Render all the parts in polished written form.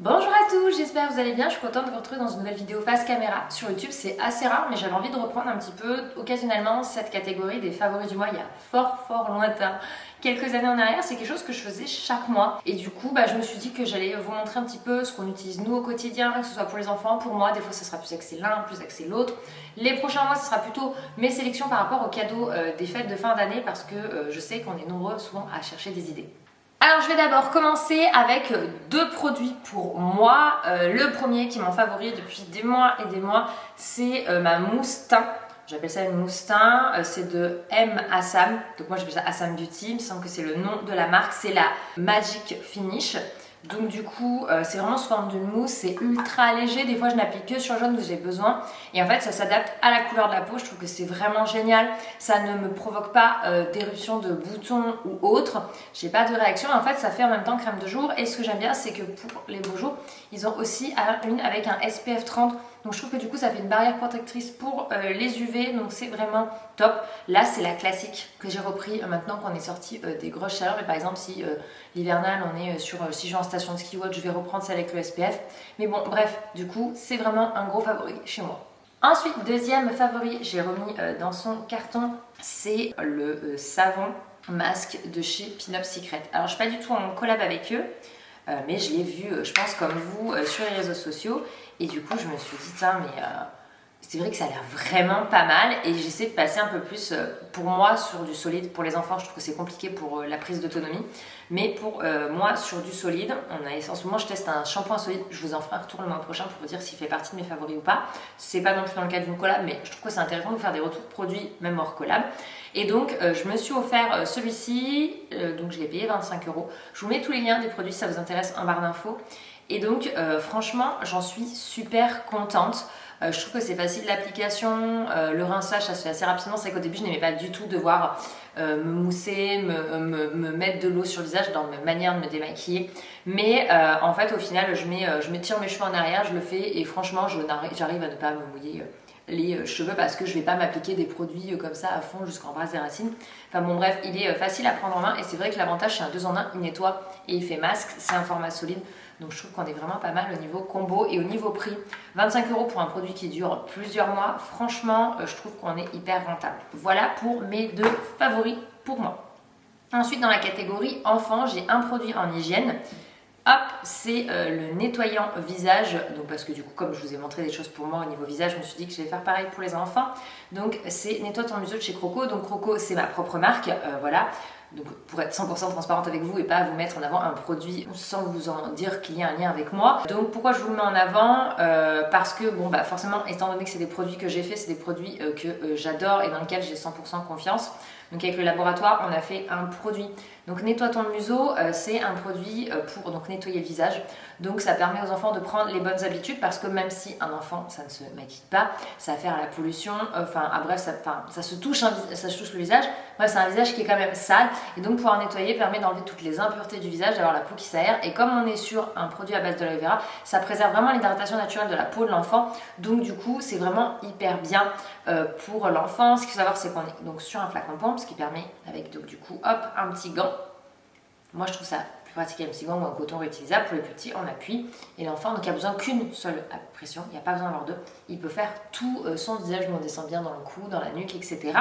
Bonjour à tous, j'espère que vous allez bien, je suis contente de vous retrouver dans une nouvelle vidéo face caméra. Sur YouTube c'est assez rare mais j'avais envie de reprendre un petit peu occasionnellement cette catégorie des favoris du mois il y a fort lointain. Quelques années en arrière, c'est quelque chose que je faisais chaque mois et du coup je me suis dit que j'allais vous montrer un petit peu ce qu'on utilise nous au quotidien, que ce soit pour les enfants, pour moi, des fois ça sera plus axé l'un, plus axé l'autre. Les prochains mois ce sera plutôt mes sélections par rapport aux cadeaux des fêtes de fin d'année parce que je sais qu'on est nombreux souvent à chercher des idées. Alors je vais d'abord commencer avec deux produits pour moi. Le premier qui est mon favori depuis des mois et des mois, c'est ma mousse teint. J'appelle ça une mousse teint, c'est de M. Assam, donc moi j'appelle ça Assam Beauty, il me semble que c'est le nom de la marque, c'est la Magic Finish. Donc du coup c'est vraiment sous forme d'une mousse, c'est ultra léger, des fois je n'applique que sur le jaune où j'ai besoin et en fait ça s'adapte à la couleur de la peau, je trouve que c'est vraiment génial, ça ne me provoque pas d'éruption de boutons ou autre, j'ai pas de réaction, en fait ça fait en même temps crème de jour et ce que j'aime bien c'est que pour les beaux jours ils ont aussi une avec un SPF 30. Donc je trouve que du coup ça fait une barrière protectrice pour les UV, donc c'est vraiment top. Là c'est la classique que j'ai repris maintenant qu'on est sorti des grosses chaleurs, mais par exemple si l'hivernal on est si je vais en station de ski ou autre, je vais reprendre celle avec le SPF. Mais bon bref, du coup c'est vraiment un gros favori chez moi. Ensuite, deuxième favori, j'ai remis dans son carton, c'est le savon masque de chez Pinup Secret. Alors je suis pas du tout en collab avec eux, mais je l'ai vu, je pense comme vous, sur les réseaux sociaux. Et du coup, je me suis dit, tiens, mais c'est vrai que ça a l'air vraiment pas mal. Et j'essaie de passer un peu plus, pour moi, sur du solide. Pour les enfants, je trouve que c'est compliqué pour la prise d'autonomie. Mais pour moi, sur du solide, en ce moment, je teste un shampoing solide. Je vous en ferai un retour le mois prochain pour vous dire s'il fait partie de mes favoris ou pas. C'est pas non plus dans le cadre d'une collab, mais je trouve que c'est intéressant de faire des retours produits, même hors collab. Et donc, je me suis offert celui-ci. Donc, je l'ai payé 25 €. Je vous mets tous les liens des produits si ça vous intéresse en barre d'infos. Et donc franchement j'en suis super contente, je trouve que c'est facile l'application, le rinçage ça se fait assez rapidement, c'est vrai qu'au début je n'aimais pas du tout devoir me mousser, me mettre de l'eau sur le visage dans ma manière de me démaquiller, mais en fait au final je me tire mes cheveux en arrière, je le fais et franchement j'arrive à ne pas me mouiller les cheveux parce que je vais pas m'appliquer des produits comme ça à fond jusqu'en base des racines. Enfin bon bref, il est facile à prendre en main et c'est vrai que l'avantage c'est un 2 en 1, il nettoie et il fait masque, c'est un format solide. Donc je trouve qu'on est vraiment pas mal au niveau combo et au niveau prix. 25 € pour un produit qui dure plusieurs mois, franchement je trouve qu'on est hyper rentable. Voilà pour mes deux favoris pour moi. Ensuite dans la catégorie enfant, j'ai un produit en hygiène. Hop, c'est le nettoyant visage, donc parce que du coup comme je vous ai montré des choses pour moi au niveau visage, je me suis dit que je vais faire pareil pour les enfants. Donc c'est Nettoie ton museau de chez Croco, donc Croco c'est ma propre marque, voilà. Donc pour être 100% transparente avec vous et pas vous mettre en avant un produit sans vous en dire qu'il y a un lien avec moi. Donc pourquoi je vous le mets en avant parce que bon forcément étant donné que c'est des produits que j'ai fait, c'est des produits que j'adore et dans lesquels j'ai 100% confiance. Donc avec le laboratoire on a fait un produit. Donc Nettoie ton museau, c'est un produit pour donc nettoyer le visage. Donc ça permet aux enfants de prendre les bonnes habitudes parce que même si un enfant ça ne se maquille pas, ça va faire la pollution, bref ça se touche le visage. Bref c'est un visage qui est quand même sale et donc pouvoir nettoyer permet d'enlever toutes les impuretés du visage, d'avoir la peau qui s'aère et comme on est sur un produit à base d'aloe vera, ça préserve vraiment l'hydratation naturelle de la peau de l'enfant. Donc du coup c'est vraiment hyper bien pour l'enfant. Ce qu'il faut savoir c'est qu'on est donc sur un flacon pompe, ce qui permet avec donc du coup hop un petit gant. Moi je trouve ça plus pratique un petit gant ou un coton réutilisable. Pour les petits on appuie et l'enfant donc il a besoin qu'une seule pression, il n'y a pas besoin d'avoir deux. Il peut faire tout son visage, on descend bien dans le cou, dans la nuque, etc.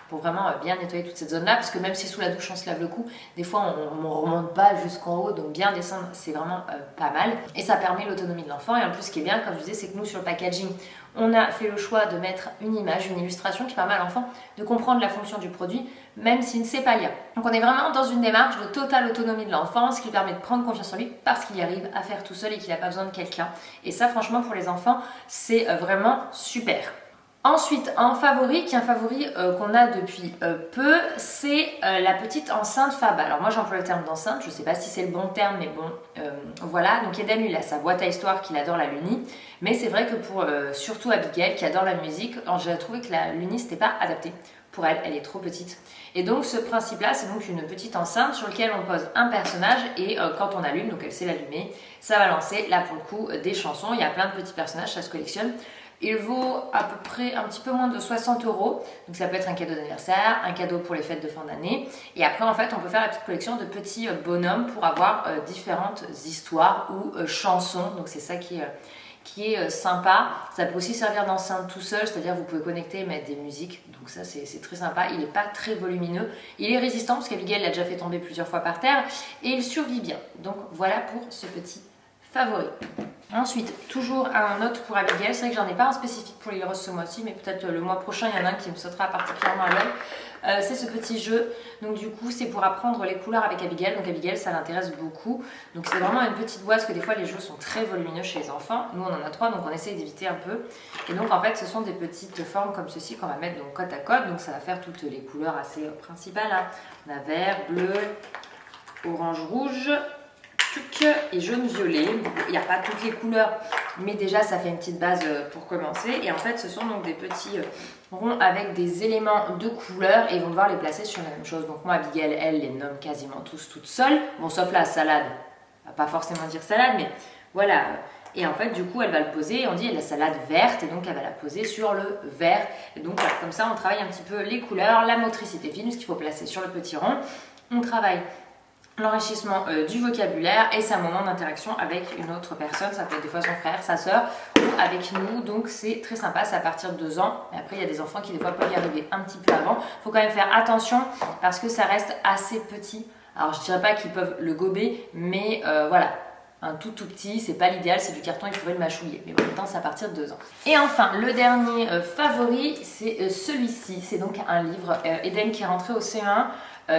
pour vraiment bien nettoyer toute cette zone là parce que même si sous la douche on se lave le cou, des fois on ne remonte pas jusqu'en haut, donc bien descendre c'est vraiment pas mal et ça permet l'autonomie de l'enfant. Et en plus ce qui est bien comme je disais c'est que nous sur le packaging on a fait le choix de mettre une image, une illustration qui permet à l'enfant de comprendre la fonction du produit même s'il ne sait pas lire. Donc on est vraiment dans une démarche de totale autonomie de l'enfant, ce qui lui permet de prendre confiance en lui parce qu'il y arrive à faire tout seul et qu'il n'a pas besoin de quelqu'un. Et ça franchement pour les enfants c'est vraiment super. Ensuite, en favori, qui est un favori qu'on a depuis peu, c'est la petite enceinte Fab. Alors moi j'emploie le terme d'enceinte, je ne sais pas si c'est le bon terme, mais bon, voilà. Donc Eden lui il a sa boîte à histoire qu'il adore la Luni, mais c'est vrai que pour surtout Abigail qui adore la musique, j'ai trouvé que la Luni c'était pas adapté pour elle, elle est trop petite. Et donc ce principe là c'est donc une petite enceinte sur laquelle on pose un personnage et quand on allume, donc elle sait l'allumer, ça va lancer là pour le coup des chansons, il y a plein de petits personnages, ça se collectionne. Il vaut à peu près un petit peu moins de 60 euros. Donc ça peut être un cadeau d'anniversaire, un cadeau pour les fêtes de fin d'année. Et après, en fait, on peut faire la petite collection de petits bonhommes pour avoir différentes histoires ou chansons. Donc c'est ça qui est sympa. Ça peut aussi servir d'enceinte tout seul, c'est-à-dire vous pouvez connecter et mettre des musiques. Donc ça, c'est très sympa. Il n'est pas très volumineux. Il est résistant parce qu'Abigail l'a déjà fait tomber plusieurs fois par terre. Et il survit bien. Donc voilà pour ce petit favori. Ensuite, toujours un autre pour Abigail. C'est vrai que j'en ai pas un spécifique pour les roses ce mois-ci, mais peut-être le mois prochain, il y en a un qui me sautera particulièrement à l'œil. C'est ce petit jeu. Donc du coup, c'est pour apprendre les couleurs avec Abigail. Donc Abigail, ça l'intéresse beaucoup. Donc c'est vraiment une petite boîte parce que des fois, les jeux sont très volumineux chez les enfants. Nous, on en a 3, donc on essaye d'éviter un peu. Et donc en fait, ce sont des petites formes comme ceci qu'on va mettre donc côte à côte. Donc ça va faire toutes les couleurs assez principales, hein. On a vert, bleu, orange, rouge et jaune violet. Il n'y a pas toutes les couleurs, mais déjà ça fait une petite base pour commencer. Et en fait, ce sont donc des petits ronds avec des éléments de couleur et ils vont devoir les placer sur la même chose. Donc moi, Abigail, elle les nomme quasiment tous toute seule. Bon, sauf la salade. On va pas forcément dire salade, mais voilà. Et en fait, du coup, elle va le poser. On dit la salade verte, et donc elle va la poser sur le vert. Et donc voilà, comme ça, on travaille un petit peu les couleurs, la motricité fine, ce qu'il faut placer sur le petit rond. On travaille l'enrichissement du vocabulaire et c'est un moment d'interaction avec une autre personne, ça peut être des fois son frère, sa soeur ou avec nous, donc c'est très sympa, c'est à partir de 2 ans. Mais après il y a des enfants qui des fois peuvent y arriver un petit peu avant. Il faut quand même faire attention parce que ça reste assez petit. Alors je dirais pas qu'ils peuvent le gober, mais voilà. Un tout petit, c'est pas l'idéal, c'est du carton, ils pourraient le mâchouiller. Mais en même temps, c'est à partir de 2 ans. Et enfin, le dernier favori, c'est celui-ci. C'est donc un livre, Eden qui est rentré au CE1.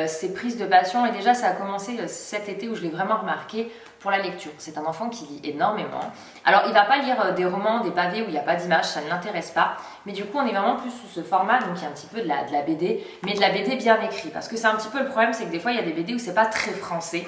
C'est Prise de passion. Et déjà, ça a commencé cet été où je l'ai vraiment remarqué pour la lecture. C'est un enfant qui lit énormément. Alors, il va pas lire des romans, des pavés où il n'y a pas d'image, ça ne l'intéresse pas. Mais du coup, on est vraiment plus sous ce format. Donc, il y a un petit peu de la BD, mais de la BD bien écrite. Parce que c'est un petit peu le problème, c'est que des fois, il y a des BD où c'est pas très français.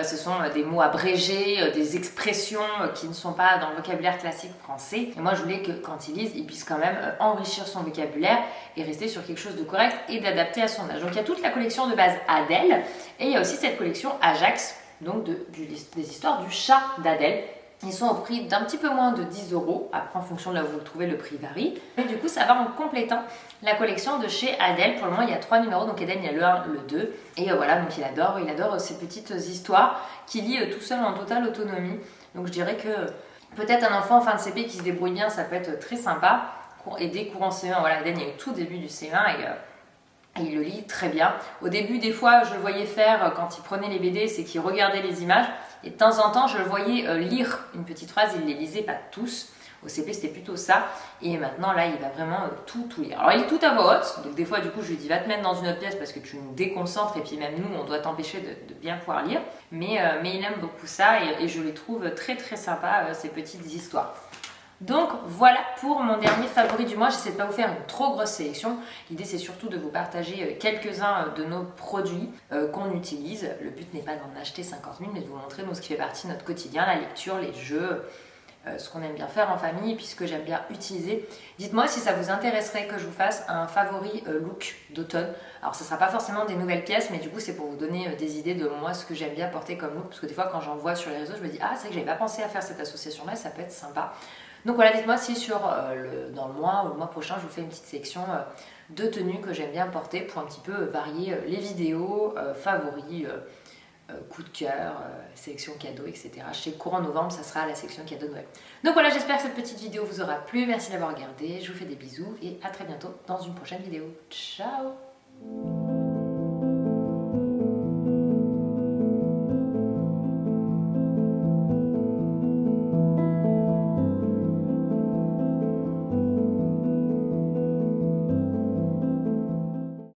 Ce sont des mots abrégés, des expressions qui ne sont pas dans le vocabulaire classique français. Et moi, je voulais que quand il lise, il puisse quand même enrichir son vocabulaire et rester sur quelque chose de correct et d'adapté à son âge. Donc, il y a toute la collection de base Adèle et il y a aussi cette collection Ajax, donc des histoires du chat d'Adèle. Ils sont au prix d'un petit peu moins de 10 euros. Après, en fonction de là où vous le trouvez, le prix varie. Et du coup, ça va en complétant la collection de chez Adèle. Pour le moment, il y a 3 numéros. Donc, Eden, il y a le 1, le 2. Et voilà, donc il adore ces petites histoires qu'il lit tout seul en totale autonomie. Donc, je dirais que peut-être un enfant en fin de CP qui se débrouille bien, ça peut être très sympa. Et dès courant CE1, voilà, Eden, il y a eu tout début du CE1 et il le lit très bien. Au début, des fois, je le voyais faire quand il prenait les BD, c'est qu'il regardait les images. Et de temps en temps, je le voyais lire une petite phrase, il ne les lisait pas tous. Au CP, c'était plutôt ça. Et maintenant, là, il va vraiment tout lire. Alors, il lit tout à voix haute. Donc, des fois, du coup, je lui dis, va te mettre dans une autre pièce parce que tu nous déconcentres. Et puis, même nous, on doit t'empêcher de bien pouvoir lire. Mais il aime beaucoup ça et je les trouve très, très sympas, ces petites histoires. Donc voilà pour mon dernier favori du mois. J'essaie de ne pas vous faire une trop grosse sélection. L'idée c'est surtout de vous partager quelques-uns de nos produits qu'on utilise. Le but n'est pas d'en acheter 50 000 mais de vous montrer ce qui fait partie de notre quotidien, la lecture, les jeux, ce qu'on aime bien faire en famille et puis ce que j'aime bien utiliser. Dites-moi si ça vous intéresserait que je vous fasse un favori look d'automne. Alors ce ne sera pas forcément des nouvelles pièces mais du coup c'est pour vous donner des idées de moi ce que j'aime bien porter comme look. Parce que des fois quand j'en vois sur les réseaux je me dis ah c'est vrai que j'avais pas pensé à faire cette association là, ça peut être sympa. Donc voilà, dites-moi si dans le mois ou le mois prochain, je vous fais une petite section de tenues que j'aime bien porter pour un petit peu varier les vidéos, favoris, coup de cœur, sélection cadeau, etc. Je sais que courant novembre, ça sera la section cadeau Noël. Donc voilà, j'espère que cette petite vidéo vous aura plu. Merci d'avoir regardé. Je vous fais des bisous et à très bientôt dans une prochaine vidéo. Ciao!